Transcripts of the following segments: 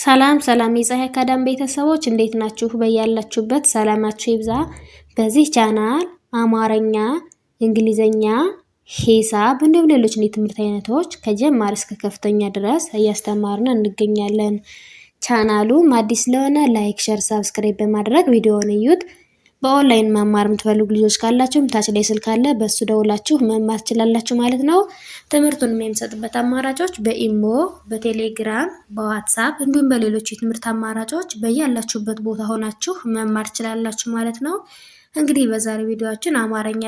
ሰላም ሰላም የፀሐይ አካዳሚ ቤተሰቦች እንዴት ናችሁ? በያላችሁበት ሰላማችሁ ይብዛ። በዚህ ቻናል አማርኛ፣ እንግሊዘኛ፣ ሂሳብ እንዲሁም ሌሎች የትምህርት አይነቶች ከጀማሪ እስከ ከፍተኛ ድረስ እያስተማርን እንገኛለን። ቻናሉም አዲስ ስለሆነ ላይክ፣ ሸር፣ ሳብስክራይብ በማድረግ ቪዲዮውን እዩት። በኦንላይን መማር የምትፈልጉ ልጆች ካላችሁ ታች ላይ ስልክ አለ፣ በሱ ደውላችሁ መማር ትችላላችሁ ማለት ነው። ትምህርቱን የምንሰጥበት አማራጮች በኢሞ፣ በቴሌግራም፣ በዋትሳፕ እንዲሁም በሌሎች የትምህርት አማራጮች በያላችሁበት ቦታ ሆናችሁ መማር ትችላላችሁ ማለት ነው። እንግዲህ በዛሬ ቪዲዮአችን አማርኛ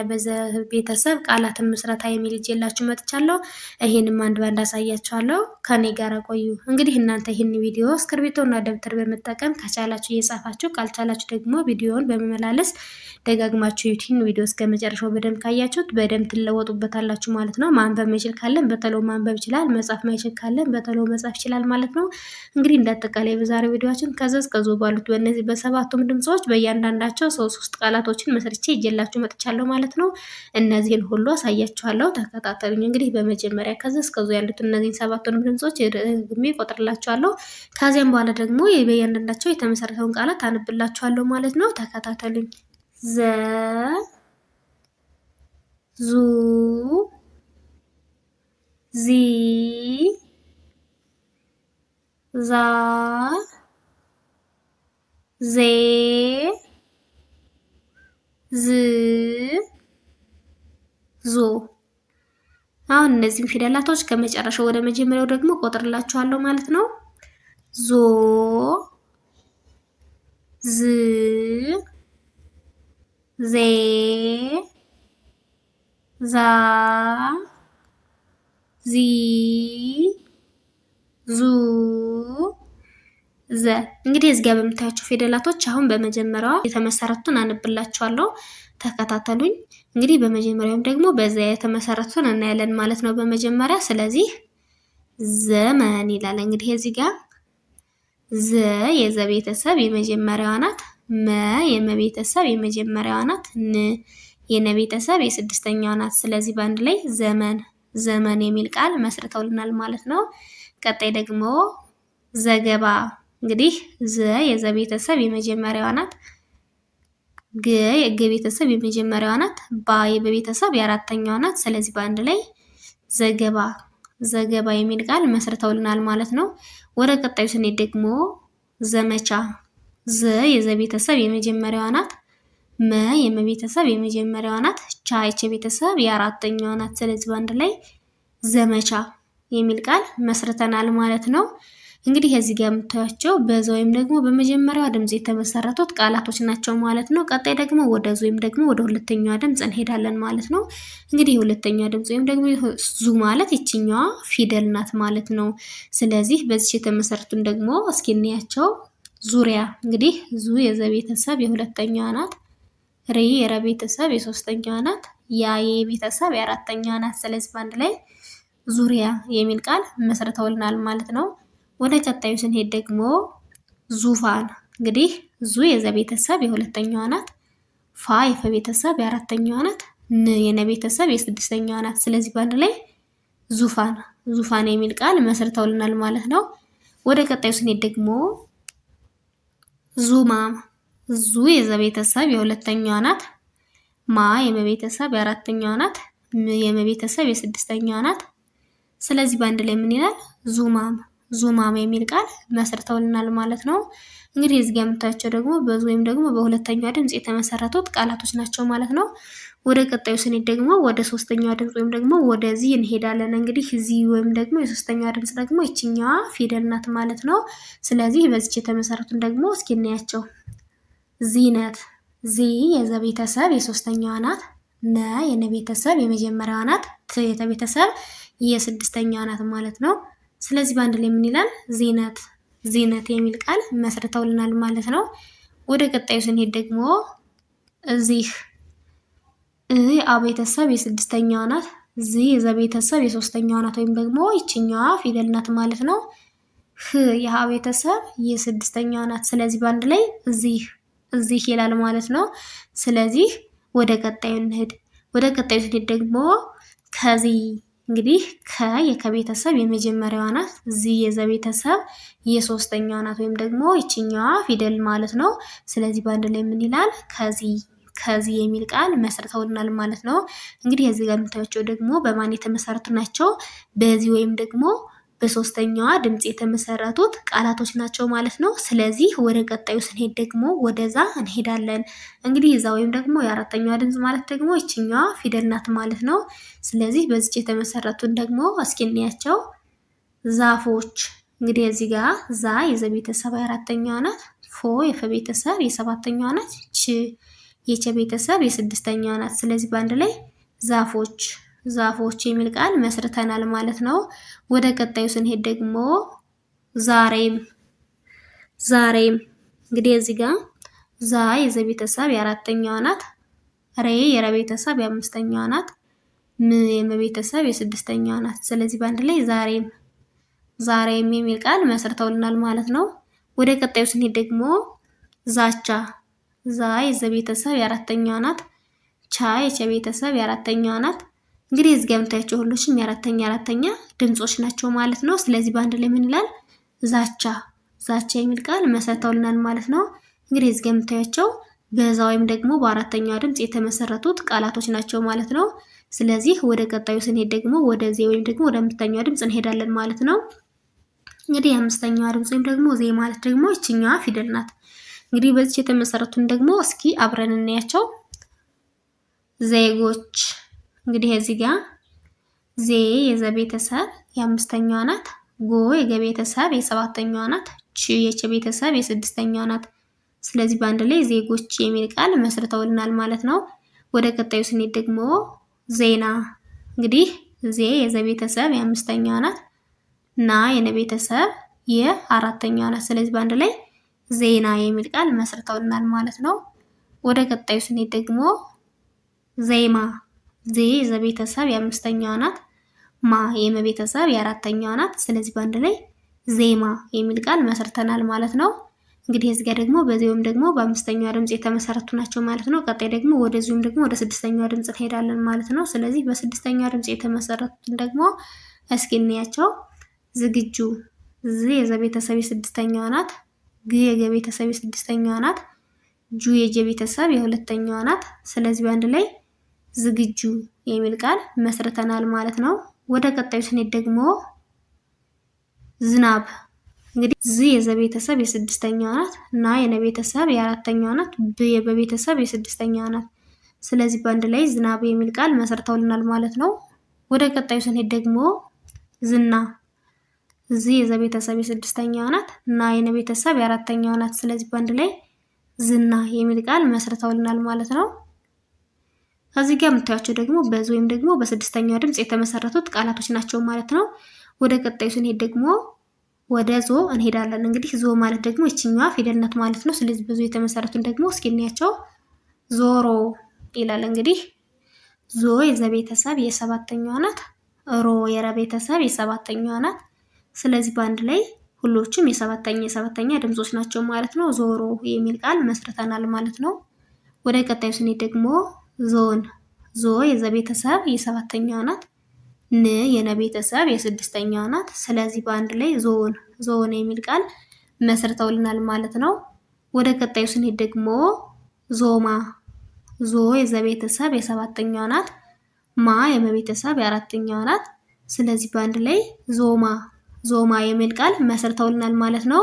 ቤተሰብ ቃላትን ምስረታ የሚል ይዤላችሁ መጥቻለሁ። ይሄንም አንድ ባንድ አሳያችኋለሁ። ከኔ ጋር ቆዩ። እንግዲህ እናንተ ይህን ቪዲዮ እስክርቢቶና ደብተር በመጠቀም ከቻላችሁ እየጻፋችሁ ካልቻላችሁ ደግሞ ቪዲዮውን በመመላለስ ደጋግማችሁ ይህን ቪዲዮ እስከ መጨረሻው በደንብ ካያችሁት በደንብ ትለወጡበታላችሁ ማለት ነው። ማንበብ ማይችል ካለን በተሎ ማንበብ ይችላል፣ መጻፍ ማይችል ካለን በተሎ መጻፍ ይችላል ማለት ነው። እንግዲህ እንዳጠቃላይ በዛሬ ቪዲዮአችን ከዘ እስከ ዞ ባሉት በእነዚህ በሰባቱም ድምጾች በእያንዳንዳቸው ሶስት ቃላቶችን መስርቼ ይዤላችሁ መጥቻለሁ ማለት ነው። እነዚህን ሁሉ አሳያችኋለሁ፣ ተከታተሉኝ። እንግዲህ በመጀመሪያ ከዘ እስከ ዞ ያሉት እነዚህን ሰባቱንም ድምጾች ደግሜ እቆጥርላችኋለሁ። ከዚያም በኋላ ደግሞ በእያንዳንዳቸው የተመሰረተውን ቃላት አነብላችኋለሁ ማለት ነው። ተከታተሉኝ። ዘ ዙ ዚ ዛ ዜ ዝ ዞ። አሁን እነዚህን ፊደላቶች ከመጨረሻው ወደ መጀመሪያው ደግሞ ቆጥርላችኋለሁ ማለት ነው። ዞ ዝ ዜ ዛ ዚ ዙ ዘ። እንግዲህ እዚህ ጋር በምታያቸው ፊደላቶች አሁን በመጀመሪያው የተመሰረቱን አነብላችኋለሁ፣ ተከታተሉኝ። እንግዲህ በመጀመሪያውም ደግሞ በዘ የተመሰረቱን እናያለን ማለት ነው በመጀመሪያ። ስለዚህ ዘመን ይላል። እንግዲህ እዚህ ጋር ዘ የዘ ቤተሰብ የመጀመሪያዋ ናት። መ የመ ቤተሰብ የመጀመሪያዋ ናት። ን የነ ቤተሰብ የስድስተኛዋ ናት። ስለዚህ በአንድ ላይ ዘመን ዘመን የሚል ቃል መስርተውልናል ማለት ነው። ቀጣይ ደግሞ ዘገባ። እንግዲህ ዘ የዘ ቤተሰብ የመጀመሪያዋ ናት። ገ የገ ቤተሰብ የመጀመሪያዋ ናት። ባ የበ ቤተሰብ የአራተኛዋ ናት። ስለዚህ በአንድ ላይ ዘገባ ዘገባ የሚል ቃል መስርተውልናል ማለት ነው። ወደ ቀጣዩ ስንሄድ ደግሞ ዘመቻ። ዘ የዘ ቤተሰብ የመጀመሪያዋ ናት። መ የመ ቤተሰብ የመጀመሪያዋ ናት። ቻ የቸ ቤተሰብ የአራተኛዋ ናት። ስለዚህ በአንድ ላይ ዘመቻ የሚል ቃል መስርተናል ማለት ነው። እንግዲህ እዚህ ጋር የምታዩቸው በዘ ወይም ደግሞ በመጀመሪያዋ ድምጽ የተመሰረቱት ቃላቶች ናቸው ማለት ነው። ቀጣይ ደግሞ ወደ ዙ ወይም ደግሞ ወደ ሁለተኛዋ ድምጽ እንሄዳለን ማለት ነው። እንግዲህ የሁለተኛዋ ድምጽ ወይም ደግሞ ዙ ማለት ይችኛዋ ፊደል ናት ማለት ነው። ስለዚህ በዚህ የተመሰረቱን ደግሞ እስኪ እንያቸው። ዙሪያ። እንግዲህ ዙ የዘ ቤተሰብ የሁለተኛዋ ናት። ሪ የረ ቤተሰብ የሶስተኛዋ ናት። ያ የቤተሰብ የአራተኛዋ ናት። ስለዚህ በአንድ ላይ ዙሪያ የሚል ቃል መስርተውልናል ማለት ነው። ወደ ቀጣዩ ስንሄድ ደግሞ ዙፋን። እንግዲህ ዙ የዘ ቤተሰብ የሁለተኛዋ ናት። ፋ የፈ ቤተሰብ የአራተኛዋ ናት። ን የነ ቤተሰብ የስድስተኛዋ ናት። ስለዚህ በአንድ ላይ ዙፋን ዙፋን የሚል ቃል መስርተውልናል ማለት ነው። ወደ ቀጣዩ ስንሄድ ደግሞ ዙማም። ዙ የዘ ቤተሰብ የሁለተኛዋ ናት። ማ የመ ቤተሰብ የአራተኛዋ ናት። ም የመ ቤተሰብ የስድስተኛዋ ናት። ስለዚህ በአንድ ላይ ምን ይላል? ዙማም ዙማም የሚል ቃል መስርተውልናል ማለት ነው። እንግዲህ እዚህ ጋር የምታያቸው ደግሞ በዙ ወይም ደግሞ በሁለተኛዋ ድምጽ የተመሰረቱት ቃላቶች ናቸው ማለት ነው። ወደ ቀጣዩ ስንሄድ ደግሞ ወደ ሶስተኛዋ ድምጽ ወይም ደግሞ ወደዚህ እንሄዳለን። እንግዲህ እዚህ ወይም ደግሞ የሶስተኛዋ ድምጽ ደግሞ ይችኛዋ ፊደል ናት ማለት ነው። ስለዚህ በዚች የተመሰረቱን ደግሞ እስኪ እናያቸው። ዚነት። ዚ የዘ ቤተሰብ የሶስተኛዋ ናት። ነ የነ ቤተሰብ የመጀመሪያዋ ናት። ት የተ ቤተሰብ የስድስተኛዋ ናት ማለት ነው። ስለዚህ በአንድ ላይ ምን ይላል? ዚነት ዚነት የሚል ቃል መስርተውልናል ማለት ነው። ወደ ቀጣዩ ስንሄድ ደግሞ እዚህ። አ ቤተሰብ የስድስተኛዋ ናት። ዚ የዘ ቤተሰብ የሶስተኛዋ ናት ወይም ደግሞ ይችኛዋ ፊደል ናት ማለት ነው። ህ የሀ ቤተሰብ የስድስተኛዋ ናት። ስለዚህ በአንድ ላይ እዚህ ይላል ማለት ነው። ስለዚህ ወደ ቀጣዩ እንሂድ። ወደ ቀጣዩ ስንሄድ ደግሞ ከዚህ እንግዲህ የከቤተሰብ የመጀመሪያዋ ናት። ዚ የዘ ቤተሰብ የሶስተኛዋ ናት፣ ወይም ደግሞ ይችኛዋ ፊደል ማለት ነው። ስለዚህ በአንድ ላይ ምን ይላል? ከዚህ የሚል ቃል መስርተውልናል ማለት ነው። እንግዲህ እዚህ ጋር የምታዩቸው ደግሞ በማን የተመሰረቱ ናቸው? በዚህ ወይም ደግሞ በሶስተኛዋ ድምፅ የተመሰረቱት ቃላቶች ናቸው ማለት ነው። ስለዚህ ወደ ቀጣዩ ስንሄድ ደግሞ ወደዛ እንሄዳለን። እንግዲህ እዛ ወይም ደግሞ የአራተኛዋ ድምፅ ማለት ደግሞ ይችኛዋ ፊደል ናት ማለት ነው። ስለዚህ በዚች የተመሰረቱን ደግሞ እስኪ እንያቸው። ዛፎች። እንግዲህ እዚህ ጋር ዛ የዘ ቤተሰብ የአራተኛዋ ናት። ፎ የፈ ቤተሰብ የሰባተኛዋ ናት። ች የቸ ቤተሰብ የስድስተኛዋ ናት። ስለዚህ በአንድ ላይ ዛፎች የሚል ቃል መስርተናል ማለት ነው። ወደ ቀጣዩ ስንሄድ ደግሞ ዛሬም እንግዲህ እዚህ ጋር ዛ የዘ ቤተሰብ የአራተኛዋ ናት። ሬ የረ ቤተሰብ የአምስተኛዋ ናት። ም የመ ቤተሰብ የስድስተኛዋ ናት። ስለዚህ በአንድ ላይ ዛሬም የሚል ቃል መስርተውልናል ማለት ነው። ወደ ቀጣዩ ስንሄድ ደግሞ ዛቻ። ዛ የዘ ቤተሰብ የአራተኛዋ ናት። ቻ የቸ ቤተሰብ የአራተኛዋ ናት። እንግዲህ እዚህ ጋር የምታያቸው ሁሎችም የአራተኛ ድምጾች ናቸው ማለት ነው። ስለዚህ በአንድ ላይ ምን ይላል? ዛቻ የሚል ቃል መስርተውልናል ማለት ነው። እንግዲህ እዚህ ጋር የምታያቸው በዛ ወይም ደግሞ በአራተኛዋ ድምጽ የተመሰረቱት ቃላቶች ናቸው ማለት ነው። ስለዚህ ወደ ቀጣዩ ስንሄድ ደግሞ ወደዚህ ወይም ደግሞ ወደ አምስተኛዋ ድምጽ እንሄዳለን ማለት ነው። እንግዲህ የአምስተኛዋ ድምጽ ወይም ደግሞ ዜ ማለት ደግሞ ይችኛዋ ፊደል ናት። እንግዲህ በዚህ የተመሰረቱን ደግሞ እስኪ አብረን እናያቸው። ዜጎች። እንግዲህ እዚህ ጋር ዜ የዘ ቤተሰብ የአምስተኛዋ ናት። ጎ የገ ቤተሰብ የሰባተኛዋ ናት። ች የቸ ቤተሰብ የስድስተኛዋ ናት። ስለዚህ በአንድ ላይ ዜጎች የሚል ቃል መስርተውልናል ማለት ነው። ወደ ቀጣዩ ስንሄድ ደግሞ ዜና። እንግዲህ ዜ የዘ ቤተሰብ የአምስተኛዋ ናት። ና የነ ቤተሰብ የአራተኛዋ ናት። ስለዚህ በአንድ ላይ ዜና የሚል ቃል መስርተውልናል ማለት ነው። ወደ ቀጣዩ ስንሄድ ደግሞ ዜማ። ዜ የዘ ቤተሰብ የአምስተኛዋ ናት። ማ የመ ቤተሰብ የአራተኛዋ ናት። ስለዚህ በአንድ ላይ ዜማ የሚል ቃል መስርተናል ማለት ነው። እንግዲህ እዚህ ጋር ደግሞ በዚህ ወይም ደግሞ በአምስተኛዋ ድምጽ የተመሰረቱ ናቸው ማለት ነው። ቀጣይ ደግሞ ወደዚሁም ደግሞ ወደ ስድስተኛዋ ድምጽ እንሄዳለን ማለት ነው። ስለዚህ በስድስተኛዋ ድምጽ የተመሰረቱትን ደግሞ እስኪ እንያቸው። ዝግጁ። ዝ የዘ ቤተሰብ የስድስተኛዋ ናት። ግ የገ ቤተሰብ የስድስተኛዋ ናት። ጁ የጀ ቤተሰብ የሁለተኛዋ ናት። ስለዚህ በአንድ ላይ ዝግጁ የሚል ቃል መስርተናል ማለት ነው። ወደ ቀጣዩ ስንሄድ ደግሞ ዝናብ። እንግዲህ ዝ የዘ ቤተሰብ የስድስተኛዋ ናት። ና የነ ቤተሰብ የአራተኛዋ ናት። ብ የበ ቤተሰብ የስድስተኛዋ ናት። ስለዚህ በአንድ ላይ ዝናብ የሚል ቃል መስርተውልናል ማለት ነው። ወደ ቀጣዩ ስንሄድ ደግሞ ዝና። ዝ የዘ ቤተሰብ የስድስተኛዋ ናት። ና የነ ቤተሰብ የአራተኛዋ ናት። ስለዚህ በአንድ ላይ ዝና የሚል ቃል መስርተውልናል ማለት ነው። ከዚህ ጋር የምታዩቸው ደግሞ በዚ ወይም ደግሞ በስድስተኛዋ ድምጽ የተመሰረቱት ቃላቶች ናቸው ማለት ነው። ወደ ቀጣዩ ስንሄድ ደግሞ ወደ ዞ እንሄዳለን። እንግዲህ ዞ ማለት ደግሞ ይችኛዋ ፊደል ናት ማለት ነው። ስለዚህ ብዙ የተመሰረቱን ደግሞ እስኪ እንያቸው። ዞሮ ይላል። እንግዲህ ዞ የዘ ቤተሰብ የሰባተኛዋ ናት። ሮ የረ ቤተሰብ የሰባተኛዋ ናት። ስለዚህ በአንድ ላይ ሁሎችም የሰባተኛ ድምጾች ናቸው ማለት ነው። ዞሮ የሚል ቃል መስርተናል ማለት ነው። ወደ ቀጣዩ ስንሄድ ደግሞ ዞን። ዞ የዘ ቤተሰብ የሰባተኛዋ ናት። ን የነ ቤተሰብ የስድስተኛዋ ናት። ስለዚህ በአንድ ላይ ዞን የሚል ቃል መስርተውልናል ማለት ነው። ወደ ቀጣዩ ስንሄድ ደግሞ ዞማ። ዞ የዘ ቤተሰብ የሰባተኛዋ ናት። ማ የመ ቤተሰብ የአራተኛዋ ናት። ስለዚህ በአንድ ላይ ዞማ የሚል ቃል መስርተውልናል ማለት ነው።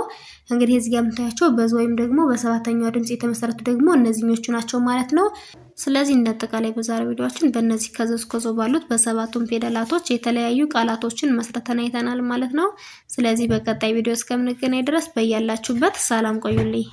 እንግዲህ እዚህ ጋር የምታያቸው በዞ ወይም ደግሞ በሰባተኛው ድምጽ የተመሰረቱ ደግሞ እነዚህኞቹ ናቸው ማለት ነው። ስለዚህ እንደአጠቃላይ በዛሬው ቪዲዮአችን በእነዚህ ከዘ እስከ ዞ ባሉት በሰባቱም ፊደላቶች የተለያዩ ቃላቶችን መስርተን አይተናል ማለት ነው። ስለዚህ በቀጣይ ቪዲዮ እስከምንገናኝ ድረስ በያላችሁበት ሰላም ቆዩልኝ።